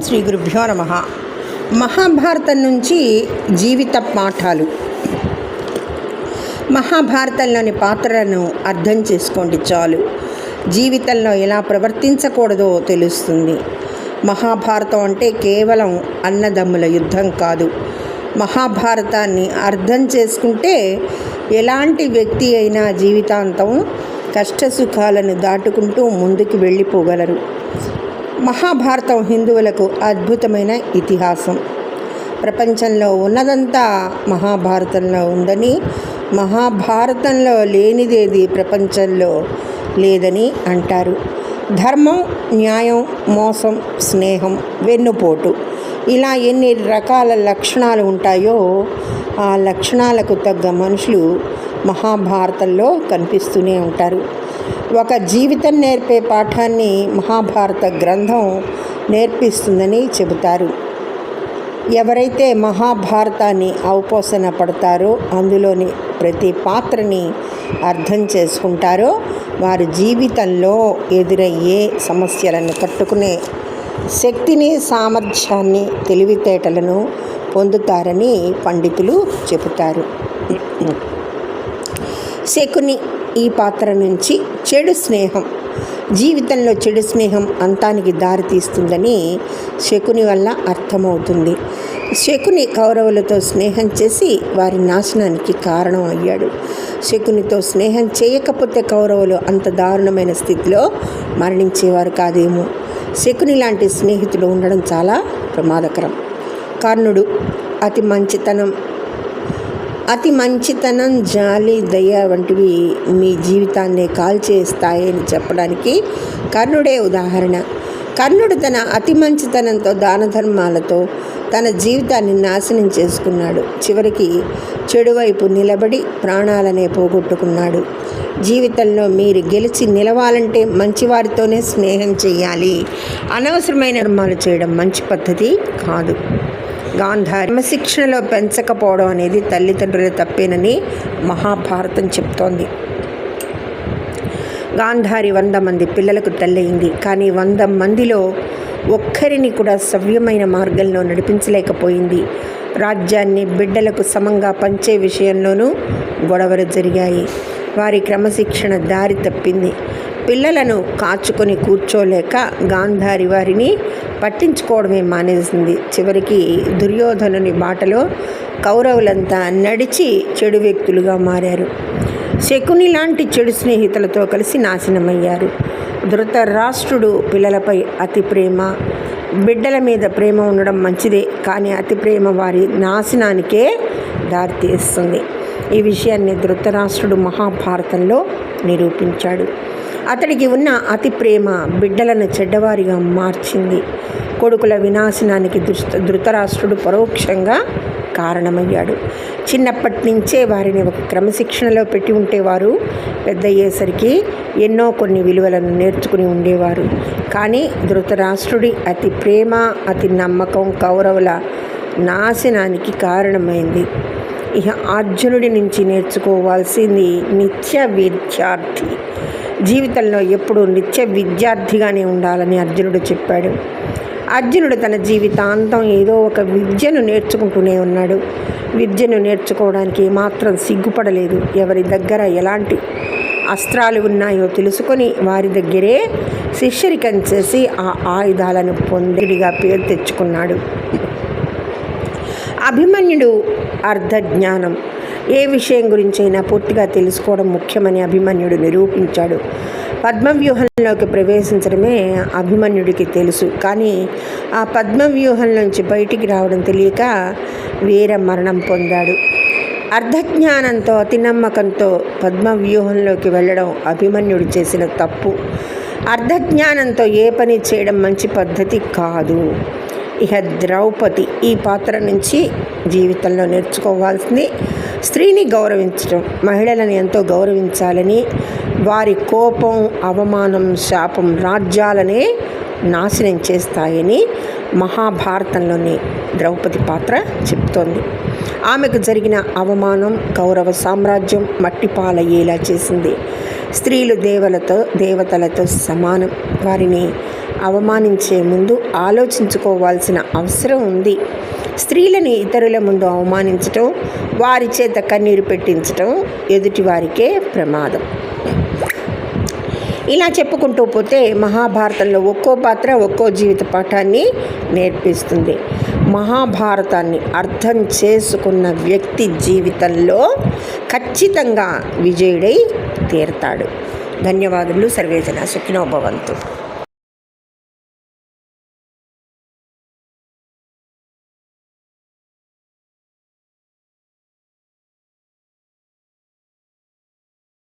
శ్రీ గురుభ్యో నమః. మహాభారతం నుంచి జీవిత పాఠాలు. మహాభారతంలోని పాత్రలను అర్థం చేసుకోండి చాలు. జీవితంలో ఎలా ప్రవర్తించకూడదో తెలుస్తుంది. మహాభారతం అంటే కేవలం అన్నదమ్ముల యుద్ధం కాదు. మహాభారతాన్ని అర్థం చేసుకుంటే ఎలాంటి వ్యక్తి అయినా జీవితాంతం కష్టసుఖాలను దాటుకుంటూ ముందుకు వెళ్ళిపోగలరు. మహాభారతం హిందువులకు అద్భుతమైన ఇతిహాసం. ప్రపంచంలో ఉన్నదంతా మహాభారతంలో ఉందని, మహాభారతంలో లేనిదేది ప్రపంచంలో లేదని అంటారు. ధర్మం, న్యాయం, మోసం, స్నేహం, వెన్నుపోటు, ఇలా ఎన్ని రకాల లక్షణాలు ఉంటాయో ఆ లక్షణాలకు తగ్గ మనుషులు మహాభారతంలో కనిపిస్తూనే ఉంటారు. ఒక జీవితం నేర్పే పాఠాన్ని మహాభారత గ్రంథం నేర్పిస్తుందని చెబుతారు. ఎవరైతే మహాభారతాన్ని ఔపోసన పడతారో, అందులోని ప్రతి పాత్రని అర్థం చేసుకుంటారో, వారి జీవితంలో ఎదురయ్యే సమస్యలను తట్టుకునే శక్తిని, సామర్థ్యాన్ని, తెలివితేటలను పొందుతారని పండితులు చెబుతారు. శకుని ఈ పాత్ర నుంచి చెడు స్నేహం, జీవితంలో చెడు స్నేహం అంతానికి దారితీస్తుందని శకుని వల్ల అర్థమవుతుంది. శకుని కౌరవులతో స్నేహం చేసి వారి నాశనానికి కారణం అయ్యాడు. శకునితో స్నేహం చేయకపోతే కౌరవులు అంత దారుణమైన స్థితిలో మరణించేవారు కాదేమో. శకుని లాంటి స్నేహితులు ఉండడం చాలా ప్రమాదకరం. కర్ణుడు అతి మంచితనం, జాలి, దయ వంటివి మీ జీవితాన్ని కాల్చేస్తాయని చెప్పడానికి కర్ణుడే ఉదాహరణ. కర్ణుడు తన అతి మంచితనంతో, దాన ధర్మాలతో తన జీవితాన్ని నాశనం చేసుకున్నాడు. చివరికి చెడువైపు నిలబడి ప్రాణాలనే పోగొట్టుకున్నాడు. జీవితంలో మీరు గెలిచి నిలవాలంటే మంచివారితోనే స్నేహం చేయాలి. అనవసరమైన ధర్మాలు చేయడం మంచి పద్ధతి కాదు. గాంధారి క్రమశిక్షణలో పెంచకపోవడం అనేది తల్లిదండ్రుల తప్పేనని మహాభారతం చెప్తోంది. గాంధారి 100 మంది పిల్లలకు తల్లయింది. కానీ 100 మందిలో ఒక్కరిని కూడా సవ్యమైన మార్గంలో నడిపించలేకపోయింది. రాజ్యాన్ని బిడ్డలకు సమంగా పంచే విషయంలోనూ గొడవలు జరిగాయి. వారి క్రమశిక్షణ దారి తప్పింది. పిల్లలను కాచుకొని కూర్చోలేక గాంధారి వారిని పట్టించుకోవడమే మానేసింది. చివరికి దుర్యోధనుని బాటలో కౌరవులంతా నడిచి చెడు వ్యక్తులుగా మారారు. శకుని లాంటి చెడు స్నేహితులతో కలిసి నాశనమయ్యారు. ధృతరాష్ట్రుడు పిల్లలపై అతి ప్రేమ, బిడ్డల మీద ప్రేమ ఉండడం మంచిదే, కానీ అతి ప్రేమ వారి నాశనానికే దారితీస్తుంది. ఈ విషయాన్ని ధృతరాష్ట్రుడు మహాభారతంలో నిరూపించాడు. అతడికి ఉన్న అతి ప్రేమ బిడ్డలను చెడ్డవారిగా మార్చింది. కొడుకుల వినాశనానికి ధృతరాష్ట్రుడు పరోక్షంగా కారణమయ్యాడు. చిన్నప్పటి నుంచే వారిని ఒక క్రమశిక్షణలో పెట్టి ఉంటే వారు పెద్ద అయ్యేసరికి కొన్ని విలువలను నేర్చుకుని ఉండేవారు. కానీ ధృతరాష్ట్రుడి అతి ప్రేమ, అతి నమ్మకం కౌరవుల నాశనానికి కారణమైంది. ఇక అర్జునుడి నుంచి నేర్చుకోవాల్సింది నిత్య విద్యార్థి. జీవితంలో ఎప్పుడూ నిత్య విద్యార్థిగానే ఉండాలని అర్జునుడు చెప్పాడు. అర్జునుడు తన జీవితాంతం ఏదో ఒక విద్యను నేర్చుకుంటూనే ఉన్నాడు. విద్యను నేర్చుకోవడానికి ఏమాత్రం సిగ్గుపడలేదు. ఎవరి దగ్గర ఎలాంటి అస్త్రాలు ఉన్నాయో తెలుసుకొని వారి దగ్గరే శిష్యరికం చేసి ఆ ఆయుధాలను పొందిడిగా పేరు తెచ్చుకున్నాడు. అభిమన్యుడు అర్ధజ్ఞానం. ఏ విషయం గురించైనా పూర్తిగా తెలుసుకోవడం ముఖ్యమని అభిమన్యుడు నిరూపించాడు. పద్మవ్యూహంలోకి ప్రవేశించడమే అభిమన్యుడికి తెలుసు. కానీ ఆ పద్మవ్యూహంలోంచి బయటికి రావడం తెలియక వీర మరణం పొందాడు. అర్ధజ్ఞానంతో, అతి నమ్మకంతో పద్మవ్యూహంలోకి వెళ్ళడం అభిమన్యుడు చేసిన తప్పు. అర్ధజ్ఞానంతో ఏ పని చేయడం మంచి పద్ధతి కాదు. ఇక ద్రౌపది ఈ పాత్ర నుంచి జీవితంలో నేర్చుకోవాల్సింది స్త్రీని గౌరవించడం, మహిళలను ఎంతో గౌరవించాలని, వారి కోపం, అవమానం, శాపం రాజ్యాలనే నాశనం చేస్తాయని మహాభారతంలోని ద్రౌపది పాత్ర చెప్తోంది. ఆమెకు జరిగిన అవమానం కౌరవ సామ్రాజ్యం మట్టిపాలయ్యేలా చేసింది. స్త్రీలు దేవతలతో సమానం. వారిని అవమానించే ముందు ఆలోచించుకోవాల్సిన అవసరం ఉంది. స్త్రీలని ఇతరుల ముందు అవమానించటం, వారి చేత కన్నీరు పెట్టించటం ఎదుటివారికే ప్రమాదం. ఇలా చెప్పుకుంటూ పోతే మహాభారతంలో ఒక్కో పాత్ర ఒక్కో జీవిత పాఠాన్ని నేర్పిస్తుంది. మహాభారతాన్ని అర్థం చేసుకున్న వ్యక్తి జీవితంలో ఖచ్చితంగా విజయుడై తీరుతాడు. ధన్యవాదములు. సర్వేజన సుఖినో భవంతు.